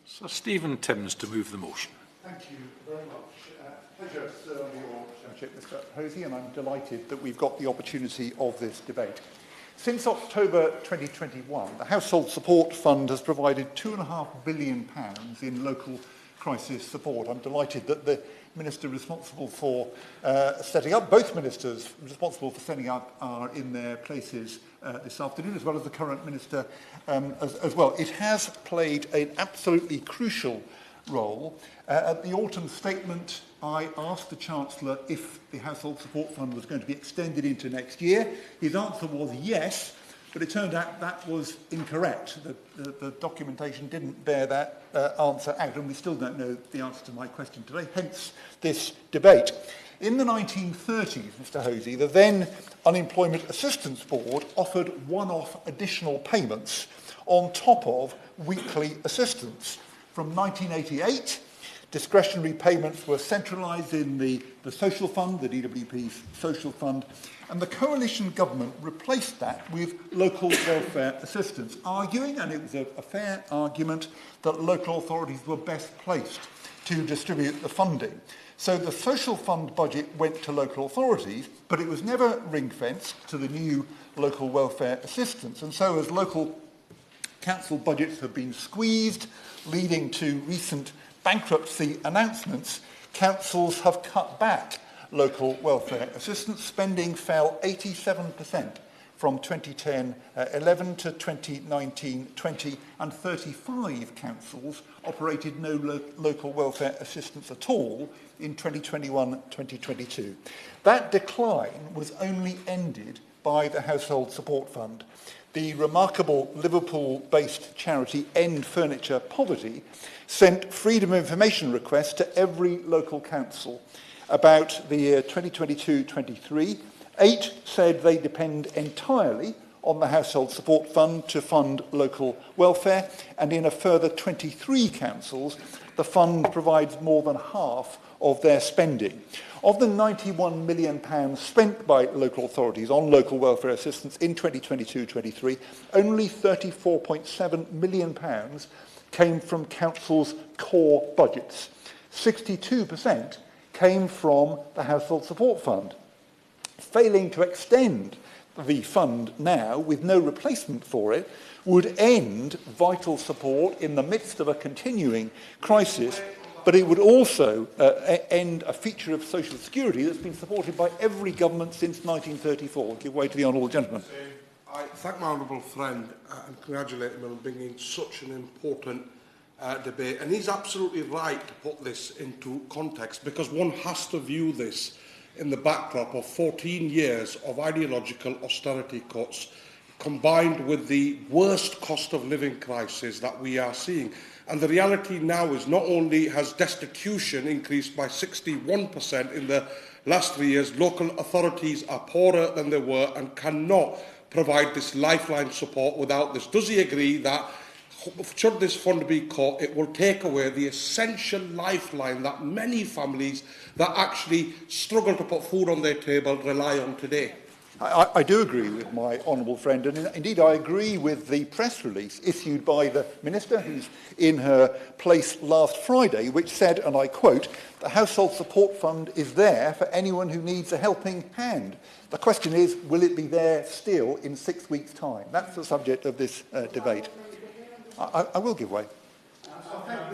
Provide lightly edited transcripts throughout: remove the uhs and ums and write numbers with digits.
Sir Stephen Timms to move the motion. Thank you very much. Pleasure to serve on your chairmanship, Mr Hosey, and I'm delighted that we've got the opportunity of this debate. Since October 2021, the Household Support Fund has provided £2.5 billion in local crisis support. I'm delighted that the Minister responsible for setting up, both Ministers responsible for setting up are in their places this afternoon, as well as the current Minister as well. It has played an absolutely crucial role. At the autumn statement, I asked the Chancellor if the Household Support Fund was going to be extended into next year. His answer was yes, but it turned out that was incorrect. The documentation didn't bear that answer out, and we still don't know the answer to my question today, hence this debate. In the 1930s, Mr Hosey, the then Unemployment Assistance Board offered one-off additional payments on top of weekly assistance. From 1988, discretionary payments were centralised in the social fund, the DWP's social fund, and the coalition government replaced that with local welfare assistance, arguing, and it was a fair argument, that local authorities were best placed to distribute the funding. So the social fund budget went to local authorities, but it was never ring-fenced to the new local welfare assistance. And so as local council budgets have been squeezed, leading to recent bankruptcy announcements, councils have cut back local welfare assistance. Spending fell 87% from 2010-11 to 2019-20, and 35 councils operated no local welfare assistance at all in 2021-2022. That decline was only ended by the Household Support Fund. The remarkable Liverpool-based charity End Furniture Poverty sent freedom of information requests to every local council about the year 2022-23. 8 said they depend entirely on the Household Support Fund to fund local welfare, and in a further 23 councils, the fund provides more than half of their spending. Of the £91 million spent by local authorities on local welfare assistance in 2022-23, only £34.7 million came from councils' core budgets. 62% came from the Household Support Fund. Failing to extend the fund now, with no replacement for it, would end vital support in the midst of a continuing crisis, but it would also end a feature of social security that's been supported by every government since 1934. Give way to the honourable gentleman. I thank my honourable friend and congratulate him on bringing such an important debate. And he's absolutely right to put this into context, because one has to view this in the backdrop of 14 years of ideological austerity cuts combined with the worst cost of living crisis that we are seeing. And the reality now is not only has destitution increased by 61% in the last 3 years, local authorities are poorer than they were and cannot provide this lifeline support without this. Does he agree that should this fund be cut, it will take away the essential lifeline that many families that actually struggle to put food on their table rely on today? I do agree with my honourable friend, and indeed I agree with the press release issued by the Minister, who's in her place last Friday, which said, and I quote, "The Household Support Fund is there for anyone who needs a helping hand." The question is, will it be there still in 6 weeks' time? That's the subject of this debate. I will give way. I thank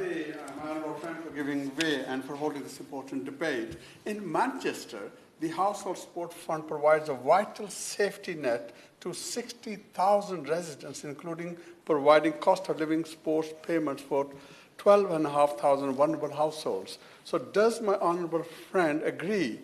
my honourable friend for giving way and for holding this important debate. In Manchester, the Household Support Fund provides a vital safety net to 60,000 residents, including providing cost of living support payments for 12,500 vulnerable households. So does my honourable friend agree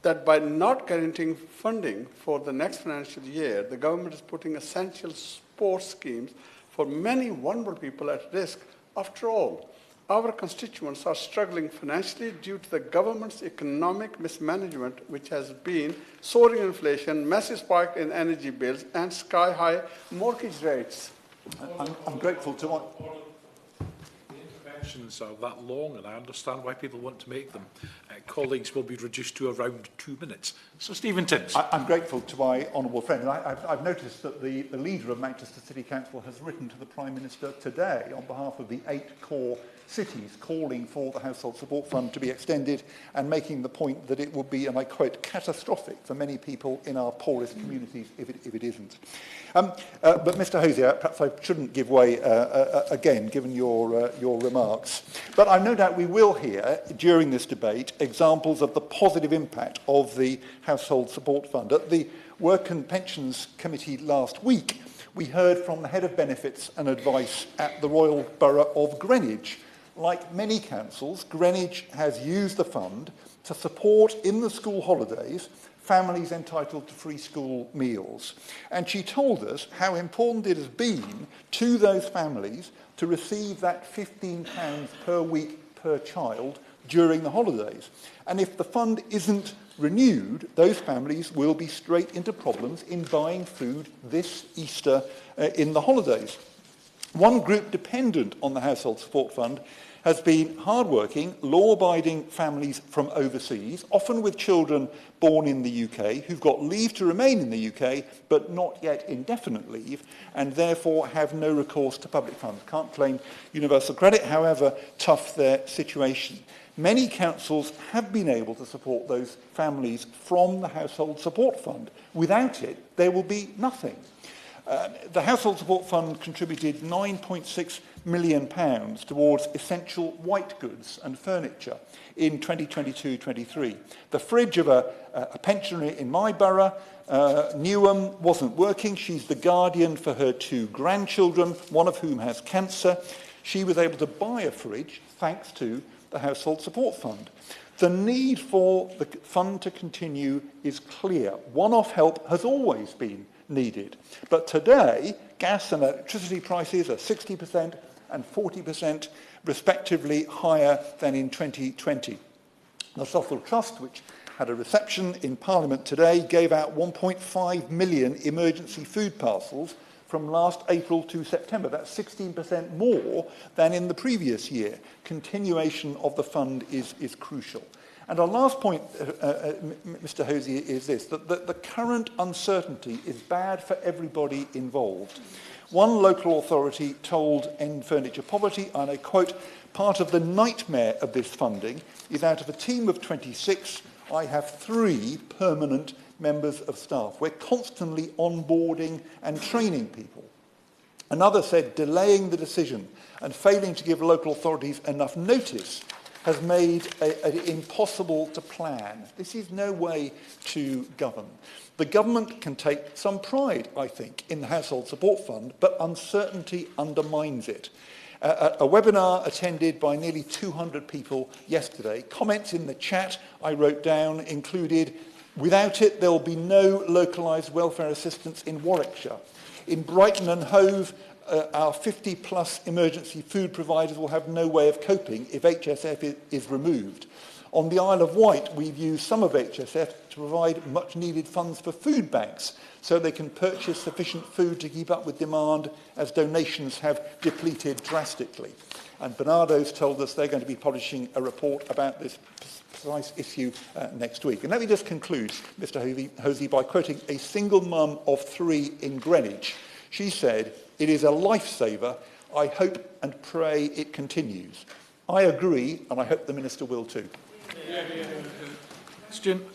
that by not guaranteeing funding for the next financial year, the government is putting essential support schemes for many vulnerable people at risk? After all, our constituents are struggling financially due to the government's economic mismanagement, which has been soaring inflation, massive spike in energy bills, and sky-high mortgage rates. I'm grateful to my... The interventions are that long, and I understand why people want to make them. colleagues will be reduced to around 2 minutes. So Stephen Timms. I'm grateful to my honourable friend. And I've noticed that the leader of Manchester City Council has written to the Prime Minister today on behalf of the 8 core cities, calling for the Household Support Fund to be extended and making the point that it would be, and I quote, catastrophic for many people in our poorest communities if it isn't. But Mr Hosier, perhaps I shouldn't give way again, given your remarks. But I've no doubt we will hear, during this debate, examples of the positive impact of the Household Support Fund. At the Work and Pensions Committee last week, we heard from the Head of Benefits and Advice at the Royal Borough of Greenwich. Like many councils, Greenwich has used the fund to support, in the school holidays, families entitled to free school meals. And she told us how important it has been to those families to receive that £15 per week per child during the holidays. And if the fund isn't renewed, those families will be straight into problems in buying food this Easter in the holidays. One group dependent on the Household Support Fund has been hard-working, law-abiding families from overseas, often with children born in the UK, who've got leave to remain in the UK, but not yet indefinite leave, and therefore have no recourse to public funds. Can't claim universal credit, however tough their situation. Many councils have been able to support those families from the Household Support Fund. Without it, there will be nothing. The Household Support Fund contributed £9.6 million towards essential white goods and furniture in 2022-23. The fridge of a pensioner in my borough, Newham, wasn't working. She's the guardian for her 2 grandchildren, one of whom has cancer. She was able to buy a fridge thanks to the Household Support Fund. The need for the fund to continue is clear. One-off help has always been needed. But today, gas and electricity prices are 60% and 40% respectively higher than in 2020. The Southwell Trust, which had a reception in Parliament today, gave out 1.5 million emergency food parcels from last April to September. That's 16% more than in the previous year. Continuation of the fund is crucial. And our last point, Mr Hosier, is this, that the current uncertainty is bad for everybody involved. One local authority told End Furniture Poverty, and I quote, "Part of the nightmare of this funding is out of a team of 26, I have 3 permanent members of staff. We're constantly onboarding and training people." Another said, "Delaying the decision and failing to give local authorities enough notice has made it impossible to plan." This is no way to govern. The government can take some pride, I think, in the Household Support Fund, but uncertainty undermines it. A webinar attended by nearly 200 people yesterday. Comments in the chat I wrote down included, "Without it, there will be no localised welfare assistance in Warwickshire. In Brighton and Hove, our 50-plus emergency food providers will have no way of coping if HSF is removed. On the Isle of Wight, we've used some of HSF to provide much-needed funds for food banks so they can purchase sufficient food to keep up with demand as donations have depleted drastically." And Bernardo's told us they're going to be publishing a report about this precise issue next week. And let me just conclude, Mr Hosier, by quoting a single mum of 3 in Greenwich. She said, "It is a lifesaver. I hope and pray it continues." I agree, and I hope the Minister will too. Question.